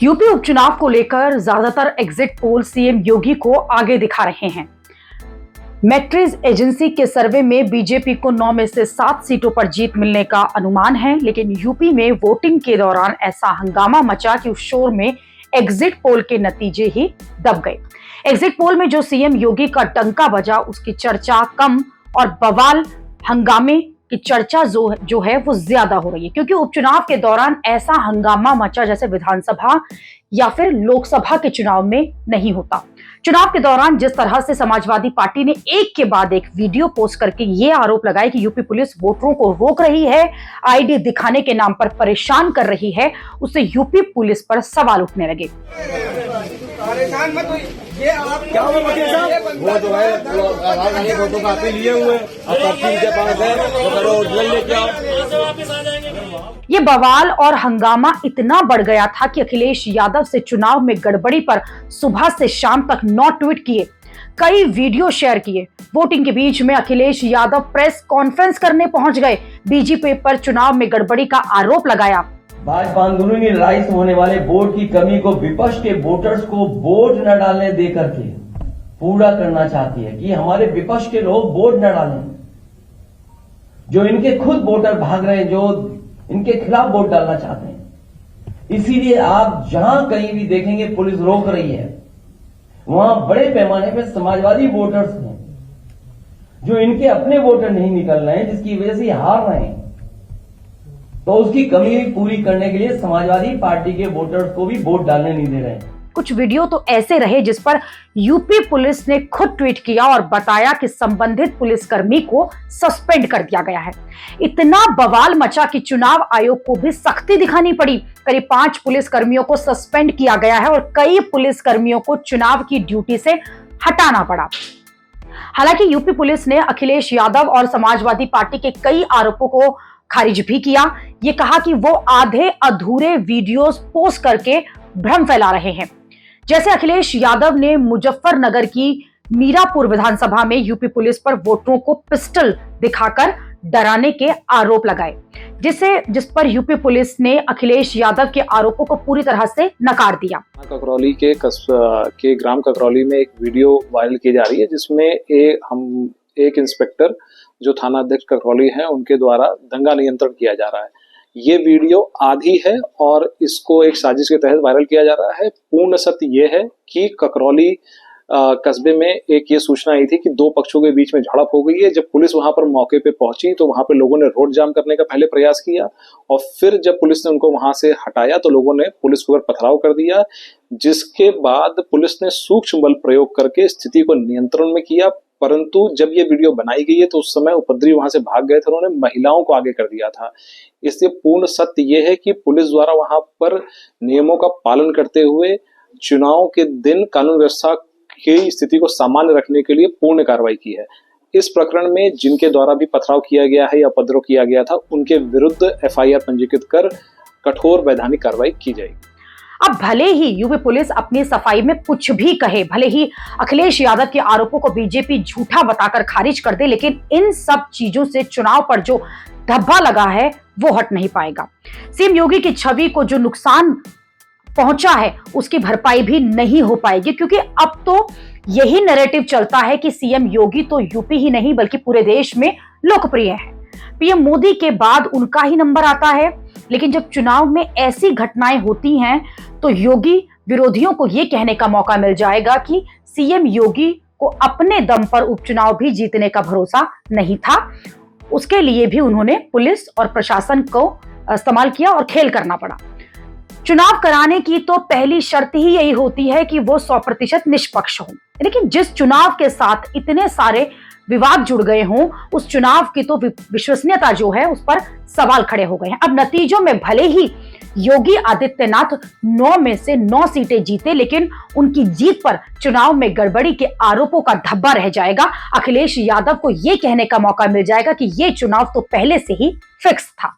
UP उपचुनाव को लेकर ज्यादातर एग्जिट पोल सीएम योगी को आगे दिखा रहे हैं। मैट्रिज एजेंसी के सर्वे में बीजेपी को 9 में से 7 सीटों पर जीत मिलने का अनुमान है, लेकिन यूपी में वोटिंग के दौरान ऐसा हंगामा मचा कि उस शोर में एग्जिट पोल के नतीजे ही दब गए। एग्जिट पोल में जो सीएम योगी का डंका बजा उसकी चर्चा कम और बवाल हंगामे की चर्चा जो है वो ज्यादा हो रही है, क्योंकि उपचुनाव के दौरान ऐसा हंगामा मचा जैसे विधानसभा या फिर लोकसभा के चुनाव में नहीं होता। चुनाव के दौरान जिस तरह से समाजवादी पार्टी ने एक के बाद एक वीडियो पोस्ट करके ये आरोप लगाया कि यूपी पुलिस वोटरों को रोक रही है, आईडी दिखाने के नाम पर परेशान कर रही है, उससे यूपी पुलिस पर सवाल उठने लगे। परेशान मत होइए, ये आप क्या हुआ वकील साहब? वो जो है फोटो कापी लिए हुए अब पर्ची के पास है तो करो ओरिजिनल लेके आओ। ये बवाल और हंगामा इतना बढ़ गया था कि अखिलेश यादव से चुनाव में गड़बड़ी पर सुबह से शाम तक 9 ट्वीट किए, कई वीडियो शेयर किए। वोटिंग के बीच में अखिलेश यादव प्रेस कॉन्फ्रेंस करने पहुंच गए, बीजेपी पर चुनाव में गड़बड़ी का आरोप लगाया। भाजपा आंदोलनी लड़ाई से होने वाले वोट की कमी को विपक्ष के वोटर्स को वोट न डालने दे करके पूरा करना चाहती है कि हमारे विपक्ष के लोग वोट न डालें। जो इनके खुद वोटर भाग रहे हैं, जो इनके खिलाफ वोट डालना चाहते हैं। इसीलिए आप जहां कहीं भी देखेंगे पुलिस रोक रही है, वहां बड़े पैमाने पर समाजवादी वोटर्स हैं जो इनके अपने वोटर नहीं निकल रहे हैं, जिसकी वजह से हार रहे हैं। तो उसकी कमी पूरी करने के लिए समाजवादी पार्टी के वोटर्स को भी वोट डालने नहीं दे रहे हैं। कुछ वीडियो तो ऐसे रहे जिस पर यूपी पुलिस ने खुद ट्वीट किया और बताया कि संबंधित पुलिसकर्मी को सस्पेंड कर दिया गया है। इतना बवाल मचा कि चुनाव आयोग को भी सख्ती दिखानी पड़ी। करीब 5 पुलिसकर्मियों को सस्पेंड किया गया है और कई पुलिसकर्मियों को चुनाव की ड्यूटी से हटाना पड़ा। हालांकि यूपी पुलिस ने अखिलेश यादव और समाजवादी पार्टी के कई आरोपों को खारिज भी किया। ये कहा कि वो आधे अधूरे वीडियोस पोस्ट करके भ्रम फैला रहे हैं। जैसे अखिलेश यादव ने मुजफ्फरनगर की मीरापुर विधानसभा में यूपी पुलिस पर वोटरों को पिस्टल दिखाकर डराने के आरोप लगाए, जिस पर यूपी पुलिस ने अखिलेश यादव के आरोपों को पूरी तरह से नकार दिया। ककरौली के ग्राम ककरौली में एक वीडियो वायरल की जा रही है, जिसमें एक इंस्पेक्टर जो थाना अध्यक्ष ककरौली हैं उनके द्वारा दंगा नियंत्रण किया जा रहा है। ये वीडियो आधी है और इसको एक साजिश के तहत वायरल किया जा रहा है। पूर्ण सत्य ये है कि ककरौली कस्बे में एक ये सूचना आई थी कि 2 पक्षों के बीच में झड़प हो गई है। जब पुलिस वहां पर मौके पे पहुंची तो वहां पे लोगों ने रोड जाम करने का पहले प्रयास किया और फिर जब पुलिस ने उनको वहां से हटाया तो लोगों ने पुलिस के ऊपर पथराव कर दिया, जिसके बाद पुलिस ने सूक्ष्म बल प्रयोग करके स्थिति को नियंत्रण में किया। परंतु जब ये वीडियो बनाई गई है तो उस समय उपद्रवी वहां से भाग गए थे, उन्होंने महिलाओं को आगे कर दिया था। इसलिए पूर्ण सत्य ये है कि पुलिस द्वारा वहां पर नियमों का पालन करते हुए चुनाव के दिन कानून व्यवस्था की स्थिति को सामान्य रखने के लिए पूर्ण कार्रवाई की है। इस प्रकरण में जिनके द्वारा भी पथराव किया गया है या उपद्रव किया गया था, उनके विरुद्ध एफआईआर पंजीकृत कर कठोर वैधानिक कार्रवाई की जाएगी। अब भले ही यूपी पुलिस अपनी सफाई में कुछ भी कहे, भले ही अखिलेश यादव के आरोपों को बीजेपी झूठा बताकर खारिज कर दे, लेकिन इन सब चीजों से चुनाव पर जो धब्बा लगा है वो हट नहीं पाएगा। सीएम योगी की छवि को जो नुकसान पहुंचा है उसकी भरपाई भी नहीं हो पाएगी, क्योंकि अब तो यही नैरेटिव चलता है कि सीएम योगी तो यूपी ही नहीं बल्कि पूरे देश में लोकप्रिय है। पीएम मोदी के बाद उनका ही नंबर आता है। लेकिन जब चुनाव में ऐसी घटनाएं होती हैं तो योगी विरोधियों को यह कहने का मौका मिल जाएगा कि सीएम योगी को अपने दम पर उपचुनाव भी जीतने का भरोसा नहीं था। उसके लिए भी उन्होंने पुलिस और प्रशासन को इस्तेमाल किया और खेल करना पड़ा। चुनाव कराने की तो पहली शर्त ही यही होती है कि वो 100% निष्पक्ष हो, लेकिन जिस चुनाव के साथ इतने सारे विवाद जुड़ गए हों, उस चुनाव की तो विश्वसनीयता जो है उस पर सवाल खड़े हो गए हैं। अब नतीजों में भले ही योगी आदित्यनाथ 9 में से 9 सीटें जीते, लेकिन उनकी जीत पर चुनाव में गड़बड़ी के आरोपों का धब्बा रह जाएगा। अखिलेश यादव को यह कहने का मौका मिल जाएगा कि यह चुनाव तो पहले से ही फिक्स था।